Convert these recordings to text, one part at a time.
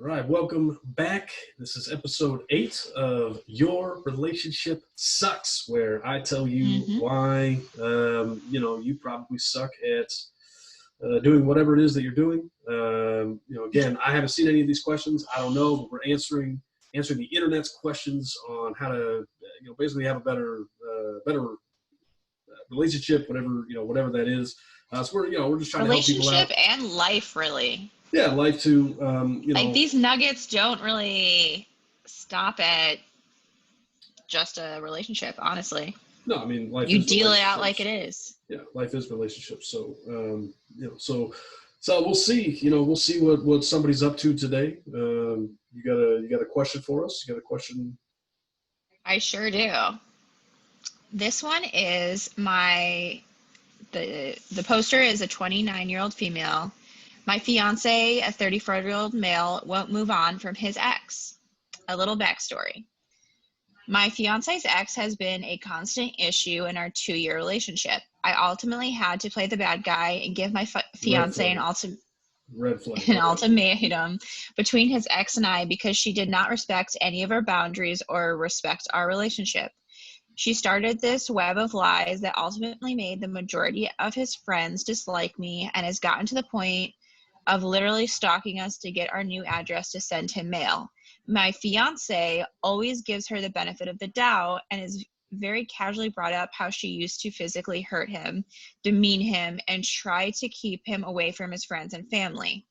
Right, welcome back. This is episode 8 of Your Relationship Sucks, where I tell you hmm why you probably suck at doing whatever it is that you're doing. Again, I haven't seen any of these questions. I don't know, but we're answering the internet's questions on how to basically have a better relationship, whatever that is. So we're just trying to help people Relationship out. and life, really. Yeah, life to Like these nuggets don't really stop at just a relationship, honestly. no, I mean life You is deal it out like it relationships. is. Yeah, life is relationships. So so we'll see. We'll see what somebody's up to today. You got a question for us? You got a question? I sure do. This one is the poster is a 29-year-old female. My fiance, a 34-year-old male, won't move on from his ex. A little backstory. My fiance's ex has been a constant issue in our 2-year relationship. I ultimately had to play the bad guy and give my Red fiance flag. Red flag. an Okay. ultimatum between his ex and I because she did not respect any of our boundaries or respect our relationship. She started this web of lies that ultimately made the majority of his friends dislike me and has gotten to the point of literally stalking us to get our new address to send him mail. My fiance always gives her the benefit of the doubt and is very casually brought up how she used to physically hurt him, demean him, and try to keep him away from his friends and family.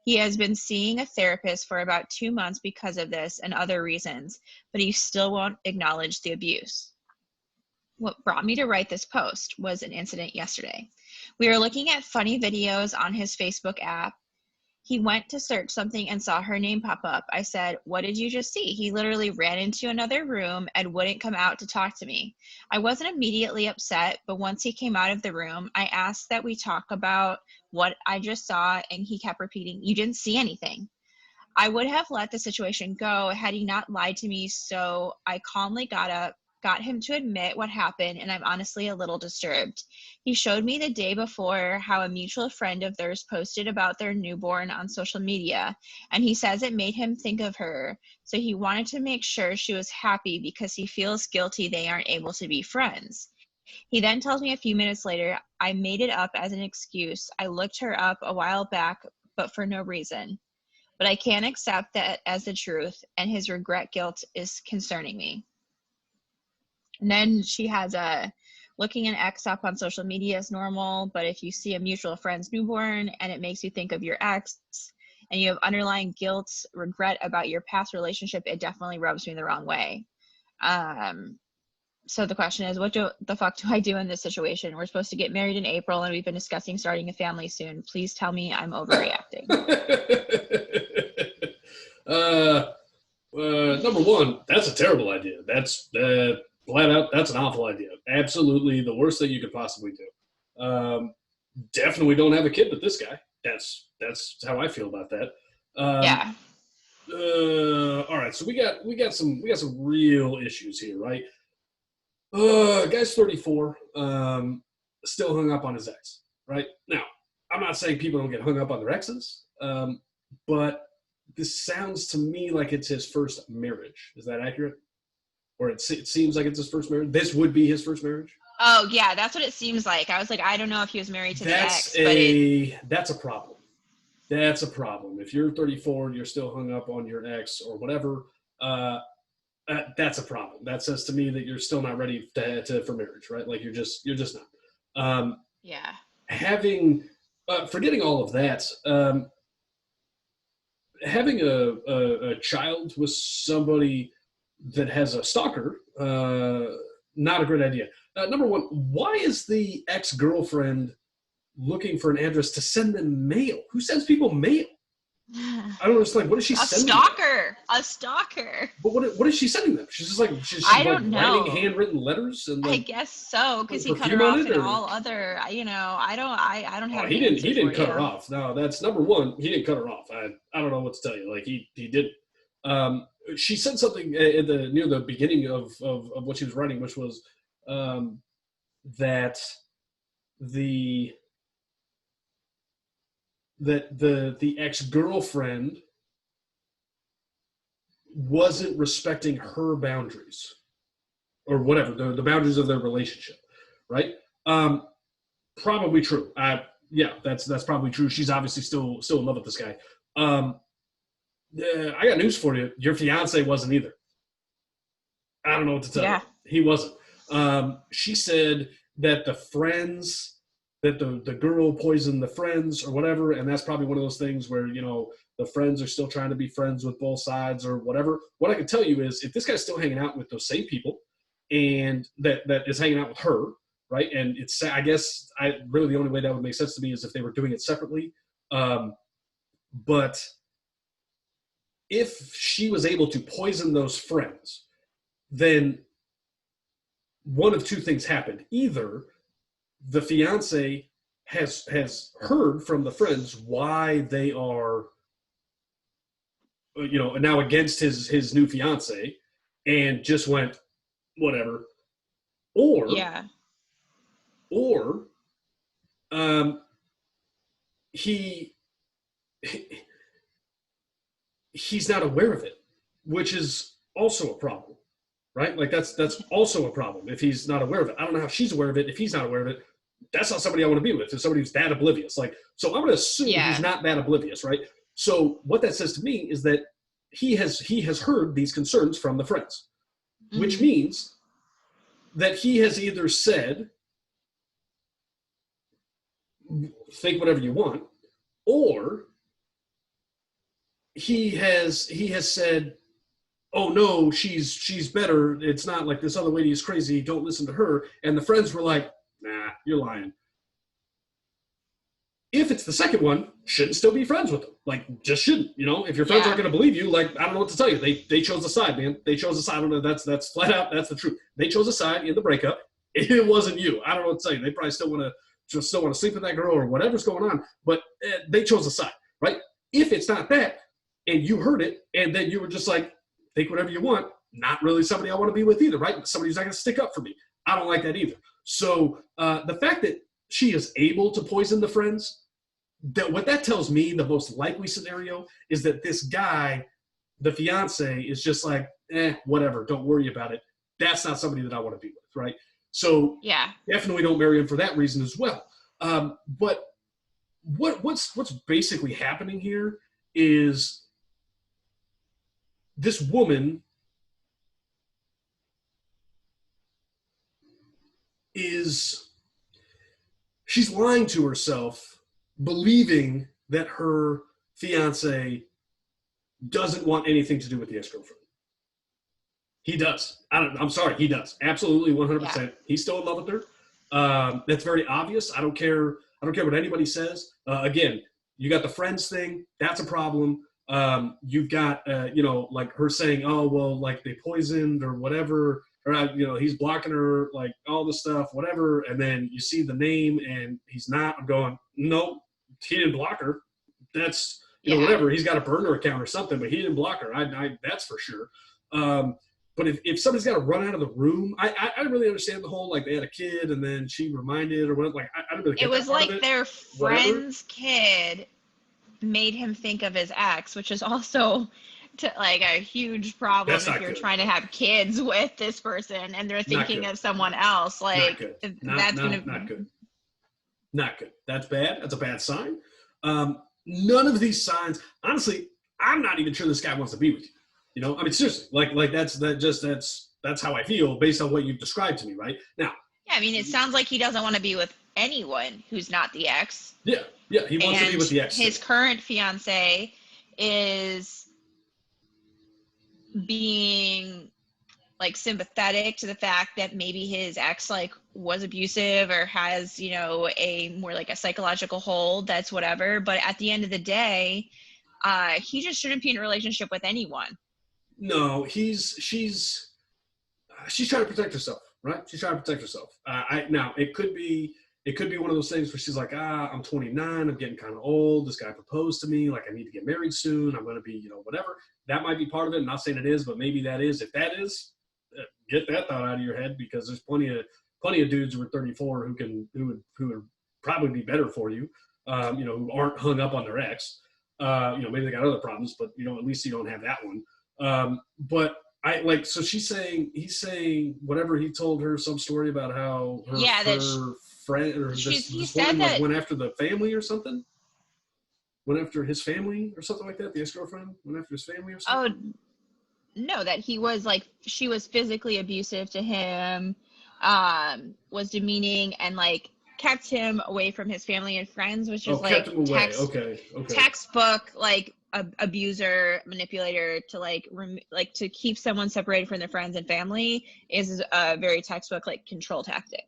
He has been seeing a therapist for about 2 months because of this and other reasons, but he still won't acknowledge the abuse. What brought me to write this post was an incident yesterday. We were looking at funny videos on his Facebook app. He went to search something and saw her name pop up. I said, "What did you just see?" He literally ran into another room and wouldn't come out to talk to me. I wasn't immediately upset, but once he came out of the room, I asked that we talk about what I just saw, and he kept repeating, "You didn't see anything." I would have let the situation go had he not lied to me, so I calmly got up, got him to admit what happened, and I'm honestly a little disturbed. He showed me the day before how a mutual friend of theirs posted about their newborn on social media, and he says it made him think of her, so he wanted to make sure she was happy because he feels guilty they aren't able to be friends. He then tells me a few minutes later, I made it up as an excuse. I looked her up a while back, but for no reason. But I can't accept that as the truth, and his regret guilt is concerning me. And then she has a looking an ex up on social media is normal, but if you see a mutual friend's newborn and it makes you think of your ex and you have underlying guilt, regret about your past relationship, it definitely rubs me the wrong way. Um, so the question is, what the fuck do I do in this situation? We're supposed to get married in April and we've been discussing starting a family soon. Please tell me I'm overreacting. uh, Number one, that's a terrible idea. That's flat out. That's an awful idea. Absolutely, the worst thing you could possibly do. Definitely don't have a kid with this guy. That's how I feel about that. Um, Yeah. all right, so we got some real issues here, right? Guy's 34, still hung up on his ex, right? Now, I'm not saying people don't get hung up on their exes, but this sounds to me like it's his first marriage. Is that accurate? Or it seems like it's his first marriage? This would be his first marriage? Oh, yeah, that's what it seems like. I was like, I don't know if he was married to the That's ex, but it, that's a problem. That's a problem. If you're 34 and you're still hung up on your ex or whatever, uh, that's a problem. That says to me that you're still not ready for marriage, right? Like you're just not. Um, yeah. having Forgetting all of that, having a child with somebody that has a stalker, not a great idea. Number one, why is the ex girlfriend looking for an address to send them mail? Who sends people mail? I don't understand. What is she A sending them? stalker. A stalker. But what is she sending them? She's I like don't writing know. handwritten letters and I like guess so, because putting he cut perfume her on off it, in or all other, I don't oh, have an he answer didn't for cut her you. off. No, that's number one. He didn't cut her off. I don't know what to tell you. Like he didn't. She said something at the near the beginning of what she was writing, which was um, that the the ex girlfriend wasn't respecting her boundaries or whatever, the boundaries of their relationship, right? Probably true. Yeah, that's probably true. She's obviously still in love with this guy. I got news for you. Your fiance wasn't either. I don't know what to tell you. Yeah. He wasn't. She said that the friends, that the girl poisoned the friends or whatever, and that's probably one of those things where, you know, the friends are still trying to be friends with both sides or whatever. What I can tell you is if this guy's still hanging out with those same people and that is hanging out with her, right? And it's, I guess, really the only way that would make sense to me is if they were doing it separately. But if she was able to poison those friends, then one of two things happened. Either the fiance has heard from the friends why they are, you know, now against his new fiance and just went whatever, or Yeah. or he he's not aware of it, which is also a problem, right? Like that's also a problem if he's not aware of it. I don't know how she's aware of it. If he's not aware of it, that's not somebody I want to be with. If somebody who's that oblivious, like, so I'm going to assume Yeah. he's not that oblivious, right? So what that says to me is that he has heard these concerns from the friends, which Mhm. means that he has either said, think whatever you want, or he has said, oh no, she's better. It's not like this other lady is crazy. Don't listen to her. And the friends were like, nah, you're lying. If it's the second one, shouldn't still be friends with them. Like, just shouldn't. You know, if your friends Yeah. aren't going to believe you, like, I don't know what to tell you. They chose a side, man. They chose a side. I don't know. That's flat out. That's the truth. They chose a side in the breakup. It wasn't you. I don't know what to tell you. They probably still want to sleep with that girl or whatever's going on. But they chose a side, right? If it's not that, and you heard it, and then you were just like, think whatever you want. Not really somebody I want to be with either, right? Somebody who's not going to stick up for me. I don't like that either. So the fact that she is able to poison the friends, that what that tells me, the most likely scenario is that this guy, the fiance, is just like, whatever, don't worry about it. That's not somebody that I want to be with, right? So Yeah. definitely don't marry him for that reason as well. But what's basically happening here is this woman she's lying to herself, believing that her fiance doesn't want anything to do with the ex-girlfriend. He does. I'm sorry, he does. Absolutely, 100%. Yeah. He's still in love with her. That's very obvious. I don't care what anybody says. Again, you got the friends thing. That's a problem. You've got, like her saying, oh, well, like they poisoned or whatever, or, he's blocking her, like all this stuff, whatever. And then you see the name and he's not. I'm going, no, he didn't block her. That's, whatever. He's got a burner account or something, but he didn't block her. That's for sure. But if somebody's got to run out of the room, I didn't really understand the whole, like, they had a kid and then she reminded or whatever. Like, I didn't really get It was that part like of it. their friend's kid made him think of his ex, which is also like a huge problem That's if not you're good. trying to have kids with this person and they're thinking good. of someone else. Like, Not good. that's gonna Not good. Not good. That's bad. That's a bad sign. None of these signs, honestly, I'm not even sure this guy wants to be with you. I mean, seriously, like that's how I feel based on what you've described to me right now. Yeah, I mean, it sounds like he doesn't want to be with anyone who's not the ex. Yeah, he wants to be with the ex. His current fiance is being like sympathetic to the fact that maybe his ex like was abusive or has, a more like a psychological hold, that's whatever. But at the end of the day, he just shouldn't be in a relationship with anyone. No, she's trying to protect herself, right? She's trying to protect herself. Now it could be one of those things where she's like, I'm 29, I'm getting kind of old. This guy proposed to me, like I need to get married soon. I'm going to be, whatever. That might be part of it. I'm not saying it is, but maybe that is. If that is, get that thought out of your head, because there's plenty of dudes who are 34 who would probably be better for you, who aren't hung up on their ex. Maybe they got other problems, but at least you don't have that one. But so he's saying whatever he told her, some story about how her friend or he this said woman that went after the family or something. Went after his family or something like that. The ex-girlfriend went after his family or something. No, that he was like, she was physically abusive to him, was demeaning, and like kept him away from his family and friends, which is kept like him away. Okay. textbook like abuser, manipulator, to like to keep someone separated from their friends and family is a very textbook like control tactic.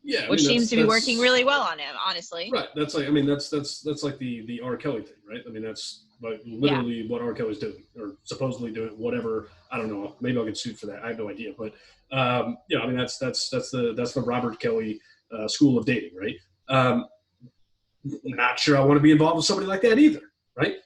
Yeah, which seems to be working really well on him, honestly. Right. That's like, that's like the R. Kelly thing, right? I mean, that's like literally what R. Kelly's doing, or supposedly doing, whatever. I don't know. Maybe I'll get sued for that. I have no idea. But I mean, that's the Robert Kelly school of dating, right? Not sure I want to be involved with somebody like that either, right?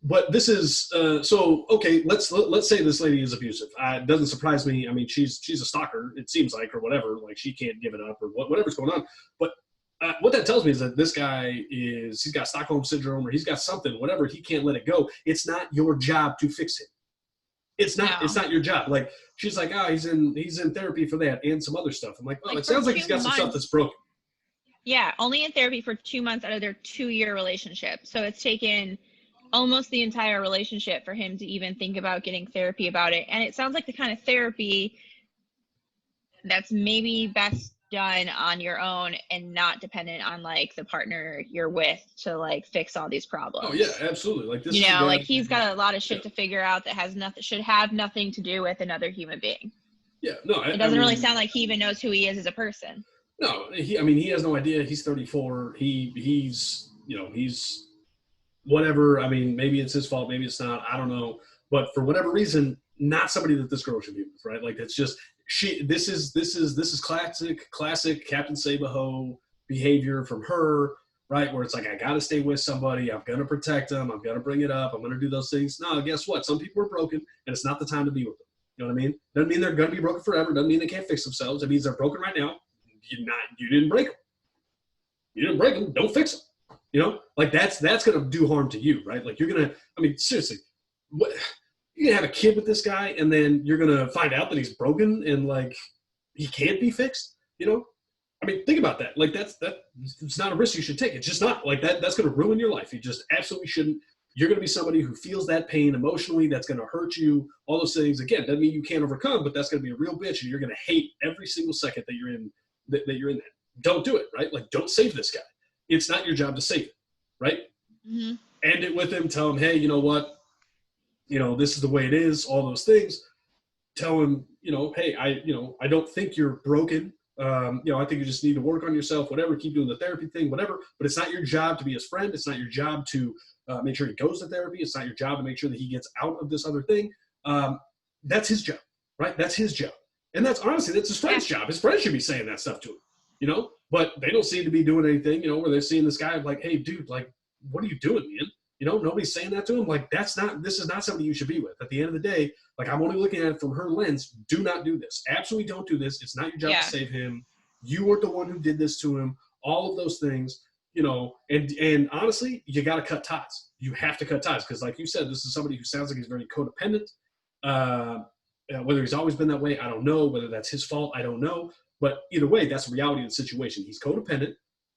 But this is so okay. Let's say this lady is abusive. It doesn't surprise me. I mean, she's a stalker. It seems like, or whatever. Like she can't give it up, or whatever's going on. But what that tells me is that this guy he's got Stockholm syndrome, or he's got something. Whatever, he can't let it go. It's not your job to fix him. It's not. No. It's not your job. Like she's like, he's in therapy for that and some other stuff. I'm like, oh, it sounds like he's got some stuff that's broken. Yeah, only in therapy for 2 months out of their 2-year relationship. So it's taken almost the entire relationship for him to even think about getting therapy about it. And it sounds like the kind of therapy that's maybe best done on your own and not dependent on like the partner you're with to like fix all these problems. Oh yeah, absolutely. Like this, like he's got a lot of shit to figure out that has nothing, should have nothing to do with another human being. Yeah, no, it doesn't really sound like he even knows who he is as a person. No, he has no idea. He's 34. He's whatever. I mean, maybe it's his fault, maybe it's not. I don't know. But for whatever reason, not somebody that this girl should be with, right? Like it's just this is classic Captain Save-A-Ho behavior from her, right? Where it's like, I gotta stay with somebody, I'm gonna protect them, I'm gonna bring it up, I'm gonna do those things. No, guess what? Some people are broken and it's not the time to be with them. You know what I mean? Doesn't mean they're gonna be broken forever, doesn't mean they can't fix themselves. It means they're broken right now. You didn't break them. You didn't break them. Don't fix them. You know, like that's going to do harm to you, right? Like you're going to, I mean, seriously, you're going to have a kid with this guy and then you're going to find out that he's broken and like he can't be fixed, you know? I mean, think about that. Like it's not a risk you should take. It's just not like that. That's going to ruin your life. You just absolutely shouldn't. You're going to be somebody who feels that pain emotionally. That's going to hurt you. All those things. Again, doesn't mean you can't overcome, but that's going to be a real bitch and you're going to hate every single second that you're in that you're in that. Don't do it, right? Like, don't save this guy. It's not your job to save it, right? Mm-hmm. End it with him. Tell him, hey, you know what? You know, this is the way it is. All those things. Tell him, you know, hey, I don't think you're broken. I think you just need to work on yourself, whatever. Keep doing the therapy thing, whatever. But it's not your job to be his friend. It's not your job to make sure he goes to therapy. It's not your job to make sure that he gets out of this other thing. That's his job, right? That's his job. And that's his friend's job. His friend should be saying that stuff to him, you know? But they don't seem to be doing anything, you know, where they're seeing this guy like, hey, dude, like, what are you doing, man? You know, nobody's saying that to him. Like, this is not somebody you should be with. At the end of the day, like, I'm only looking at it from her lens. Do not do this. Absolutely don't do this. It's not your job to save him. You weren't the one who did this to him. All of those things, you know, and honestly, you got to cut ties. You have to cut ties because, like you said, this is somebody who sounds like he's very codependent. Whether he's always been that way, I don't know. Whether that's his fault, I don't know. But either way, that's the reality of the situation. He's codependent.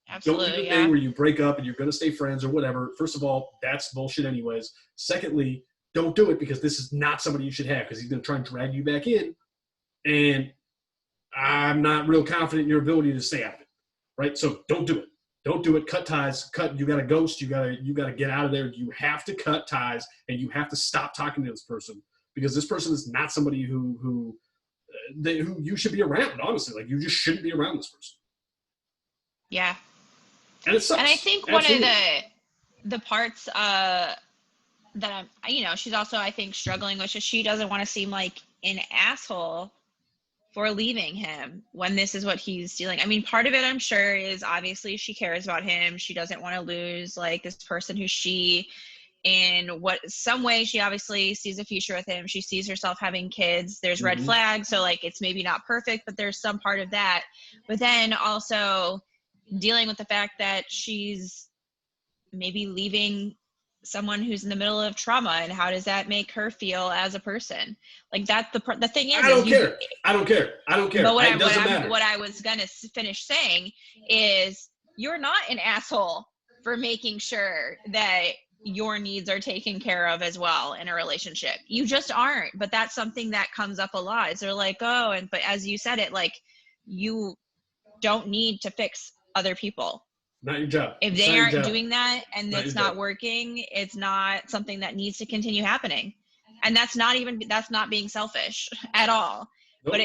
Absolutely, don't do the thing where you break up and you're going to stay friends or whatever. First of all, that's bullshit anyways. Secondly, don't do it because this is not somebody you should have because he's going to try and drag you back in. And I'm not real confident in your ability to stay out of it, right? So don't do it. Don't do it. Cut ties. You got to ghost. You got to get out of there. You have to cut ties and you have to stop talking to this person because this person is not somebody who you should be around, honestly. Like, you just shouldn't be around this person. Yeah. And it sucks. And I think Absolutely. One of the parts that I'm, you know, she's also, I think, struggling with is she doesn't want to seem like an asshole for leaving him when this is what he's dealing. I mean, part of it, I'm sure, is obviously she cares about him. She doesn't want to lose, like, this person who in some way she obviously sees a future with him. She sees herself having kids. There's red flags. So like, it's maybe not perfect, but there's some part of that. But then also dealing with the fact that she's maybe leaving someone who's in the middle of trauma, and how does that make her feel as a person? Like that's the thing is, I don't care. I don't care. But what I was gonna finish saying is, you're not an asshole for making sure that your needs are taken care of as well in a relationship. You just aren't. But that's something that comes up a lot. Is they're like, oh, but as you said it, like, you don't need to fix other people. Not your job. If they aren't doing that and it's not working, it's not something that needs to continue happening. And that's not being selfish at all. Nope. But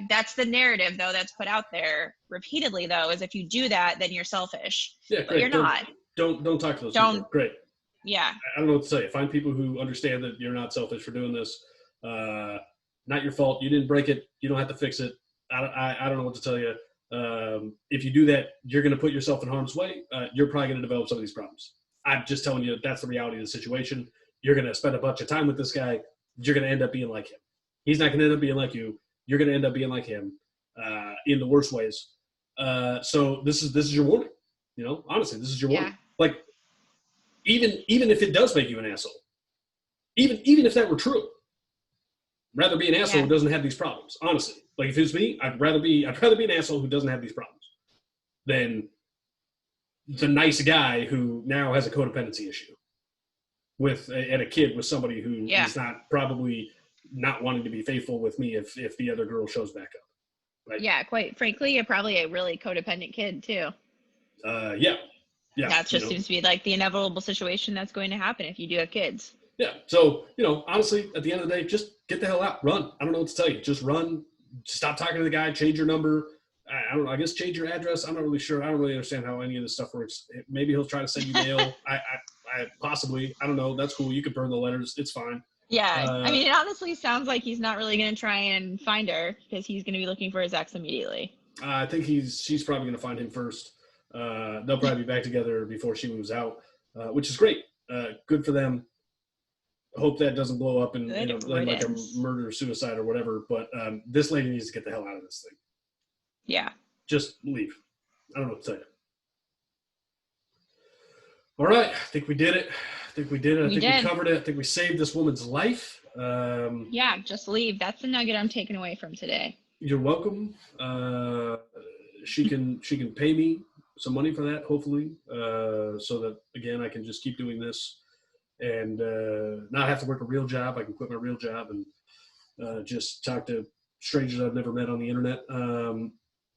that's the narrative, though, that's put out there repeatedly, though, is if you do that, then you're selfish. Yeah, but you're not. Don't talk to those people. Great. Yeah. I don't know what to say. Find people who understand that you're not selfish for doing this. Not your fault. You didn't break it. You don't have to fix it. I don't know what to tell you. If you do that, you're going to put yourself in harm's way. You're probably going to develop some of these problems. I'm just telling you, that's the reality of the situation. You're going to spend a bunch of time with this guy. You're going to end up being like him. He's not going to end up being like you. You're going to end up being like him in the worst ways. So this is your warning. You know, honestly, this is your warning. Like, even if it does make you an asshole, even if that were true, rather be an asshole who doesn't have these problems. Honestly, like, if it was me, I'd rather be an asshole who doesn't have these problems than the nice guy who now has a codependency issue and a kid with somebody who is probably not wanting to be faithful with me if the other girl shows back up. Right? Yeah, quite frankly, you're probably a really codependent kid too. Yeah. That just seems to be like the inevitable situation that's going to happen if you do have kids. Yeah. So, honestly, at the end of the day, just get the hell out. Run. I don't know what to tell you. Just run. Stop talking to the guy. Change your number. I don't know. I guess change your address. I'm not really sure. I don't really understand how any of this stuff works. Maybe he'll try to send you mail. I possibly. I don't know. That's cool. You can burn the letters. It's fine. Yeah. I mean, it honestly sounds like he's not really going to try and find her because he's going to be looking for his ex immediately. I think she's probably going to find him first. They'll probably be back together before she moves out, which is great. Good for them. I hope that doesn't blow up in like a murder or suicide or whatever. But this lady needs to get the hell out of this thing. Yeah. Just leave. I don't know what to tell you. All right. I think we did it. I think we covered it. I think we saved this woman's life. Just leave. That's the nugget I'm taking away from today. You're welcome. She can pay me some money for that, hopefully, so that, again, I can just keep doing this and not have to work a real job. I can quit my real job and just talk to strangers I've never met on the internet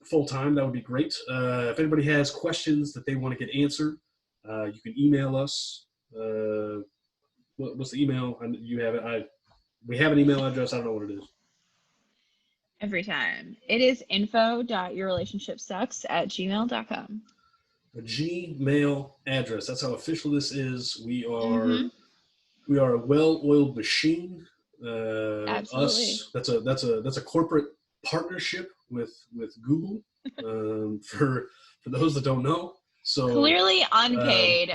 full time. That would be great. If anybody has questions that they want to get answered, you can email us. What's the email? You have it. We have an email address. I don't know what it is. Every time. It is info.yourrelationshipsucks@gmail.com. A Gmail address. That's how official this is. We are a well-oiled machine. Absolutely. That's a corporate partnership with Google. For those that don't know. So clearly unpaid.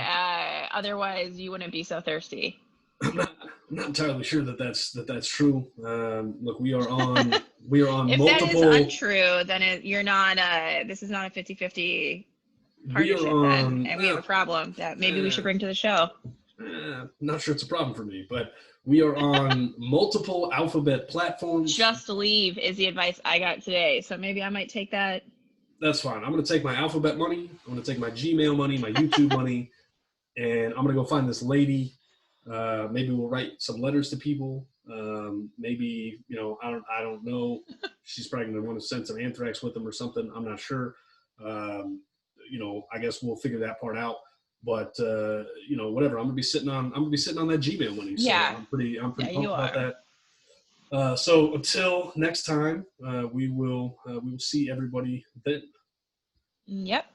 Otherwise, you wouldn't be so thirsty. I'm not entirely sure that's true. Look, we are on if multiple. If that is untrue, then you're not. This is not a 50-50 partnership, then, and we have a problem that maybe we should bring to the show. Not sure it's a problem for me, but we are on multiple alphabet platforms. Just leave is the advice I got today, so maybe I might take that. That's fine. I'm going to take my alphabet money. I'm going to take my Gmail money, my YouTube money, and I'm going to go find this lady. Maybe we'll write some letters to people. Maybe, I don't know. She's probably going to want to send some anthrax with them or something. I'm not sure. I guess we'll figure that part out. But whatever. I'm going to be sitting on that Gmail money. So yeah. I'm pretty pumped about that. So until next time, we will see everybody then. Yep.